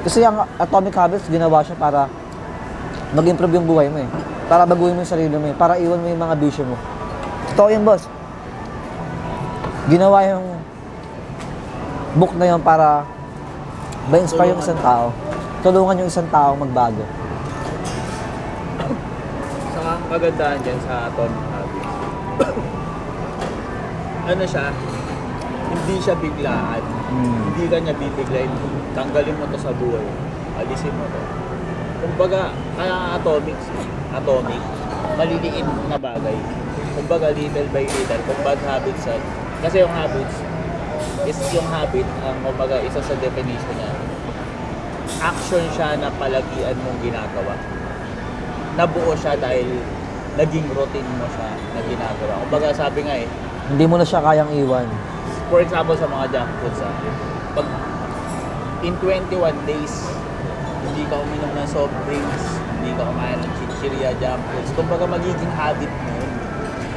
Kasi ang Atomic Habits, ginawa siya para mag-improve yung buhay mo eh. Para baguhin mo yung sarili mo eh. Para iwan mo yung mga bisyo mo. Totoo yun, boss. Ginawa yung book na yun para ma-inspire yung isang tao. Tulungan yung isang tao magbago. Saka ang kagandahan dyan sa Atomic Habits, ano siya, hindi siya biglaan. Hindi ka niya bibiglayin. Tanggalin mo to sa buhay. Alisin mo to. Kumbaga, kaya atomic, maliliit na bagay. Kumbaga, little by little. Kung bad habits yan. Kasi yung habits, is yung habit, kumbaga, isa sa definition niya. Action siya na palagian mong ginagawa. Nabuo siya dahil naging routine mo siya na ginagawa. Kumbaga, sabi nga Hindi mo na siya kayang iwan. for example, sa mga junk foods, pag in 21 days, hindi ka uminom ng soft drinks, hindi ka kumain ng chichirya, junk foods, kumbaga magiging habit mo yun.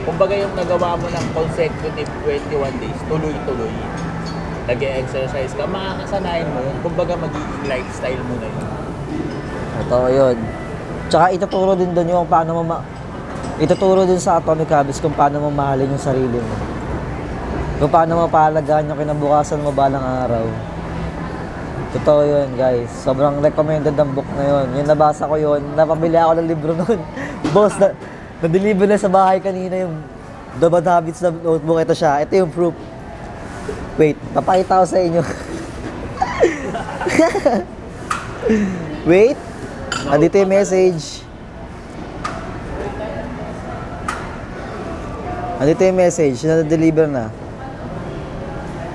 Kumbaga yung nagawa mo ng consecutive 21 days, tuloy-tuloy, nag-exercise ka, makakasanayin mo yun, kumbaga magiging lifestyle mo na yun. Totoo yun. Tsaka ituturo din doon yung paano mo ituturo din sa Atomic Habits kung paano mo mahalin yung sarili mo. Kung paano mo pahalagahan yung kinabukasan mo balang araw. Totoo yun, guys. Sobrang recommended ang book na yun. Yung nabasa ko yun, napabili ako ng libro nun. Boss, na-deliver na sa bahay kanina yung The Bad Habits na notebook. Ito siya. Ito yung proof. Wait, papakita ko sa inyo. Wait. Andito yung message. Andito yung message. Na-deliver na.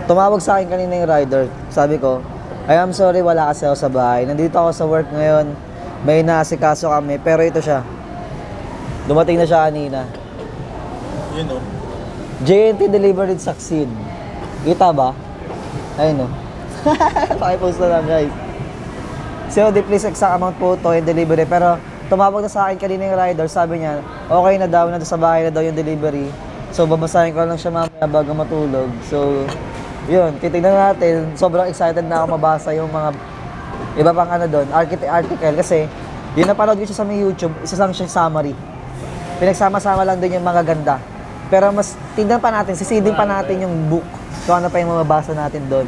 Tumawag sa akin kanina yung rider. Sabi ko, I am sorry, wala kasi ako sa bahay. Nandito ako sa work ngayon. May naasikaso kami. Pero ito siya. Dumating na siya kanina. Yun o. JNT delivered succeed. Kita ba? Ayun o. Pakipost na lang, guys. COD, please exact amount po to yung delivery. Pero tumawag na sa akin kanina yung rider. Sabi niya, okay na daw. Nandito sa bahay na daw yung delivery. So babasahin ko lang siya mamaya bago matulog. So yun, titignan natin. Sobrang excited na ako mabasa yung mga iba pang ano doon, article. Kasi yun napanood ko siya sa may YouTube, isa lang siya summary. Pinagsama-sama lang din yung mga ganda. Pero mas tignan pa natin, sisidin pa natin yung book. Kung ano pa yung mababasa natin doon.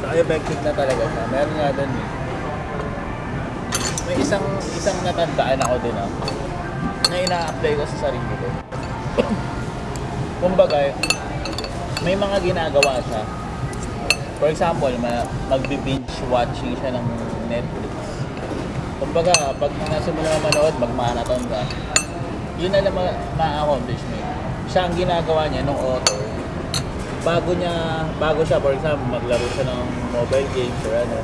Sa effective na talaga siya. Meron nga doon may isang natandaan ako din na ina-apply ko sa sarili ko. Kumbaga, may mga ginagawa siya. For example, magbi-binge watching siya ng Netflix. Kumbaga, pag nasimula na manood, mag-marathon ka. Yun na lang ma-accomplish mo. Siya ang ginagawa niya nung author. Bago siya, for example, maglaro siya ng mobile games or ano,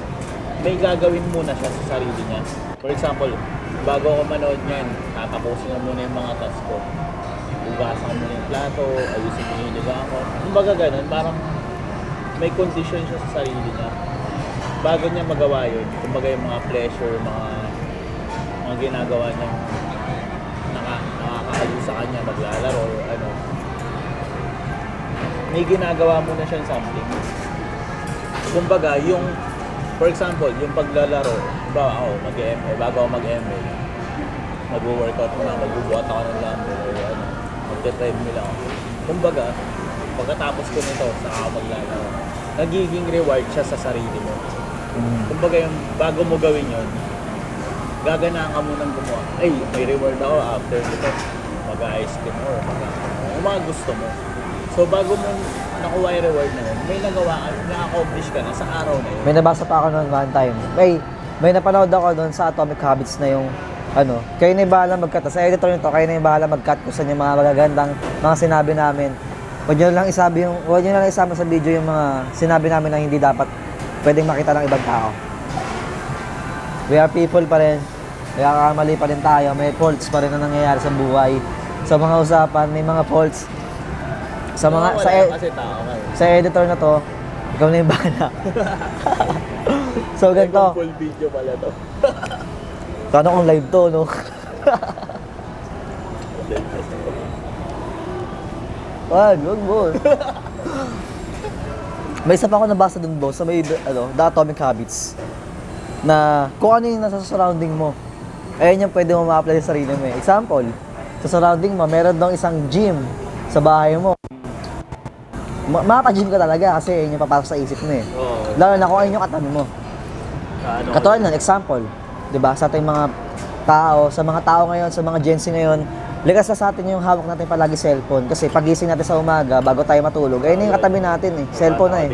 may gagawin muna siya sa sarili niya. For example, bago ako manood niyan, tatapusin ko muna yung mga task ko. Ugasan ko muna yung plato, ayusin ko yung liga ko. Kumbaga ganun, parang may condition siya sa sarili niya. Bago niya magawa yun, kumbaga yung mga pleasure, mga ginagawa niya nakakaalo sa kanya, maglalaro or ano. May ginagawa muna siyang something. Kumbaga, yung, for example, yung paglalaro, bago ako mag-ML, mag-workout ko na, magbubuhat ako ng lumber or ano, mag-treadmill ako. Kumbaga, pagkatapos ko nito, saka ako maglalaro. Nagiging reward siya sa sarili mo. Kumbaga yung bago mo gawin yun, gaganaan ka munang gumawa. Ay, may reward ako after nito. Mag-ice cream or kung mga gusto mo. So bago mo nakuha yung reward na yun, may nagawa ka, na-accomplish ka na sa araw na yun. May nabasa pa ako noon one time. May napanood ako doon sa Atomic Habits na yung ano, kayo na yung bahala mag-cut. Sa editor nito, kayo na yung bahala mag-cut kung saan yung mga magagandang mga sinabi namin. Huwag nyo lang isama sa video yung mga sinabi namin na hindi dapat pwedeng makita ng ibang tao. We are people pa rin. Kaya kamali pa rin tayo. May faults pa rin na nangyayari sa buhay. Sa mga usapan, may mga faults. Sa mga sa editor na to, ikaw na yung bahala. So ganito. Full video pala to. Paano kung live to, no? Wag, boss. May isa pa ako nabasa dun, boss, sa may, The Atomic Habits. Na kung ano yung nasa surrounding mo, ayun yung pwede mo ma-apply sa sarili mo. Example, sa surrounding mo, meron dong isang gym sa bahay mo. Mapa-gym ka talaga kasi yun yung papasok sa isip mo eh. Oo. Lalo na kung ayun yung katabi mo. Ano, Katulad nun, example, di ba, sa ating mga tao, sa mga tao ngayon, sa mga Gen Z ngayon, likas na sa atin yung hawak natin palagi cellphone. Kasi pagising natin sa umaga, bago tayo matulog, ayun na yung katabi natin eh, cellphone na eh.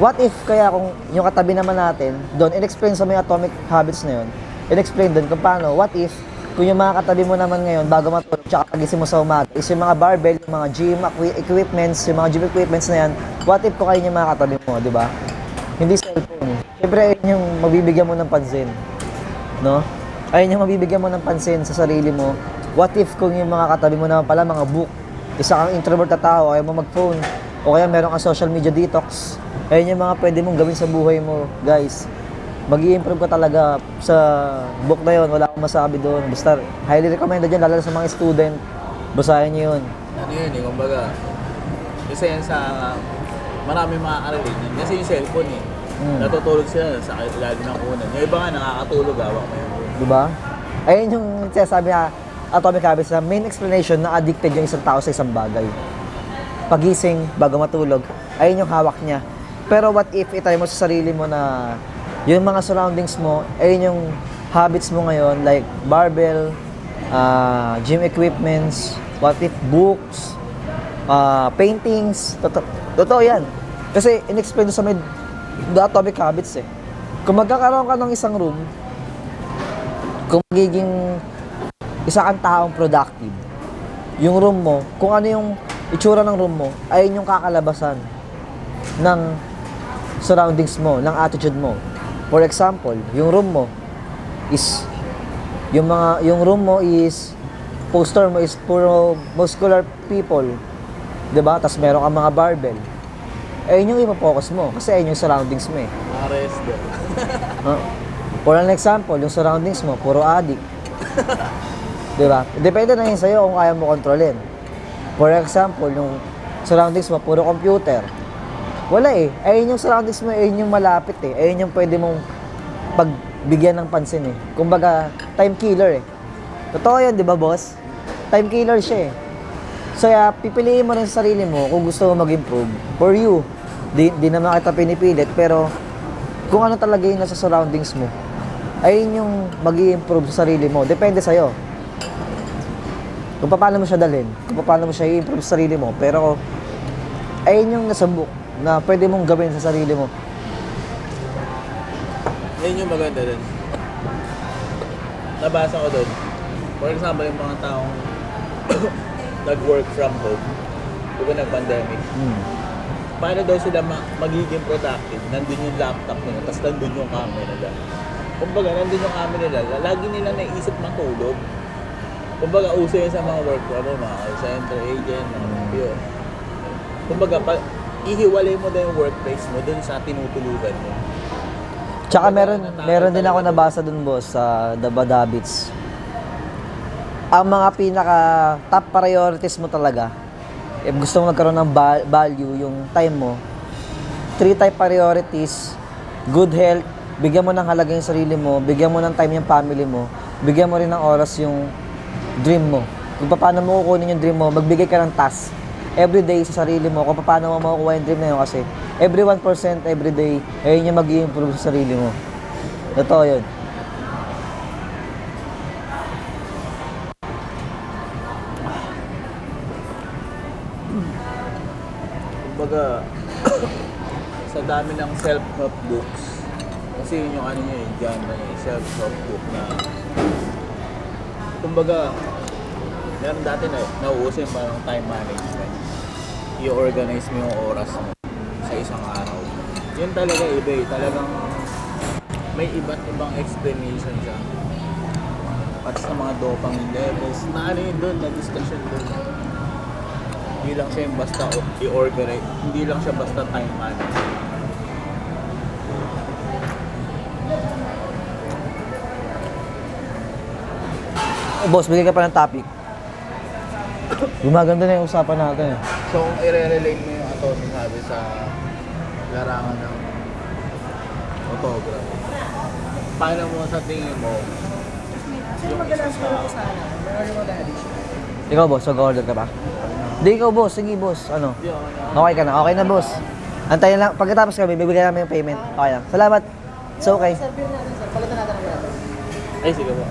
What if kaya kung yung katabi naman natin, doon, in-explain sa mga Atomic Habits na yun, in-explain doon kung paano, what if, kung yung mga katabi mo naman ngayon, bago matulog, tsaka pagising mo sa umaga, is yung mga barbell, yung mga gym equipments, yung mga gym equipments na yan, what if kung kayo yung mga katabi mo, di ba? Hindi cellphone. Siyempre, ayun yung mabibigyan mo ng pansin. No? Ayun yung mabibigyan mo ng pansin sa sarili mo. What if kung yung mga katabi mo naman pala, mga book, isa kang introvert na tao, ayaw mo mag-phone, o kaya meron kang social media detox, ayun yung mga pwede mong gawin sa buhay mo, guys. Mag-i-improve ka talaga sa book na yun, wala akong masabi doon. Basta, highly recommended yan, lalo na sa mga student. Basahin nyo yun. Ano yun eh, kumbaga, isa yan sa marami makaka-relate yun. Kasi yung cellphone eh, natutulog sila sa ilalim ng kunan. Yung iba nga nakakatulog, hawak mo yun. Diba? Ayun yung sinasabi na Atomic Habits na main explanation na addicted yung isang tao sa isang bagay. Pagising, bago matulog, ayun yung hawak niya. Pero what if itry mo sa sarili mo na yung mga surroundings mo, ayun yung habits mo ngayon, like barbell, gym equipments, what if books, paintings, totoo yan. Kasi in-explain sa may The Atomic Habits eh. Kung magkakaroon ka ng isang room, kung magiging isa kang taong productive, yung room mo, kung ano yung itsura ng room mo, ayun yung kakalabasan ng surroundings mo, ng attitude mo. For example, yung room mo is yung room mo is poster mo is puro muscular people, 'di ba? Tapos meron kang mga barbell. Ayun yung ipo-focus mo kasi ayun yung surroundings mo eh. Arrest doon. For an example, yung surroundings mo puro addict. 'Di ba? Depende na yun sa'yo kung kaya mo kontrolin. For example, yung surroundings mo puro computer. Wala eh. Ayun yung surroundings mo, ayun yung malapit eh. Ayun yung pwede mong pagbigyan ng pansin eh. Kumbaga, time killer eh. Totoo yan, di ba boss? Time killer siya eh. So, pipiliin mo rin sa sarili mo kung gusto mo mag-improve. For you, di naman kita pinipilit, pero kung ano talaga yung nasa surroundings mo, ayun yung mag-i-improve sa sarili mo. Depende sa'yo. Kung paano mo siya dalhin, kung paano mo siya i-improve sa sarili mo. Pero, ayun yung nasa book na pwede mong gawin sa sarili mo. Yan yung maganda din. Nabasa ko doon. For example, yung mga taong nag-work from home, diba nag-pandemic, paano daw sila magiging productive? Nandun yung laptop nila, tapos nandun yung camera nila. Kumbaga, nandun yung camera nila, lagi nila naisip matulog. Kumbaga, uso yun sa mga work from home, mga call center agent, mga BPO. Kumbaga, ihiwalay mo din yung workplace mo dun sa tinutulugan mo. Tsaka meron din ako nabasa dun boss sa The Bad Habits. Ang mga pinaka top priorities mo talaga, if gusto mo magkaroon ng value yung time mo, 3 type priorities: good health, bigyan mo ng halaga yung sarili mo, bigyan mo ng time yung family mo, bigyan mo rin ng oras yung dream mo. Kung paano mo kukunin yung dream mo, magbigay ka ng task every day sa sarili mo kung paano mo makukuha yung dream na yun, kasi every 1% every day, ayun yung mag-i-improve sa sarili mo. Totoo yun. Kumbaga, sa dami ng self-help books, kasi yun yung ano niya yung genre niya, self-help book na kumbaga, meron dati na nauuso yung parang time management. I-organize mo yung oras mo sa isang araw. Yun talaga iba eh. Talagang may iba't ibang explanation siya. At sa mga dopamine levels, na ano yun doon, na discussion doon. Hindi lang siya yung basta i-organize. Hindi lang siya basta time management. Boss, bigay ka pa ng topic. Gumaganda na yung usapan natin eh. So, kung i-relate mo yung atomic habit sa larangan ng photography, paano mo sa tingin mo yung isa sa... Ikaw boss, mag-order ka ba? Hindi ikaw boss, sige boss. Ano? Okay ka na, okay na boss. Antayin lang, pagkatapos kami, bibigyan namin yung payment. Okay lang. Salamat. It's okay. Ay, sige po.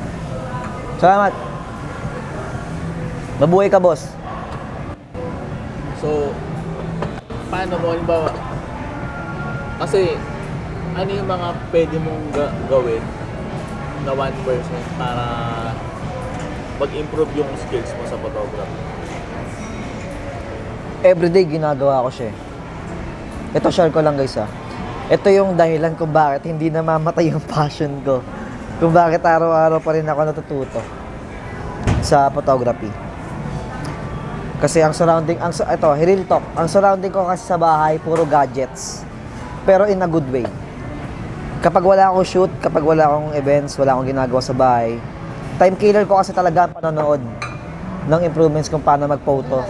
Salamat. Mabuhay ka boss. So, paano mo, halimbawa, kasi ano yung mga pwede mong gawin na 1% para mag-improve yung skills mo sa photography? Everyday ginagawa ko siya eh. Ito, share ko lang guys ah. Ito yung dahilan kung bakit hindi namamatay yung passion ko. Kung bakit araw-araw pa rin ako natututo sa photography. Kasi ang surrounding, ito, real talk, ang surrounding ko kasi sa bahay, puro gadgets. Pero in a good way. Kapag wala akong shoot, kapag wala akong events, wala akong ginagawa sa bahay, time killer ko kasi talaga ang panonood ng improvements kung paano mag-photo.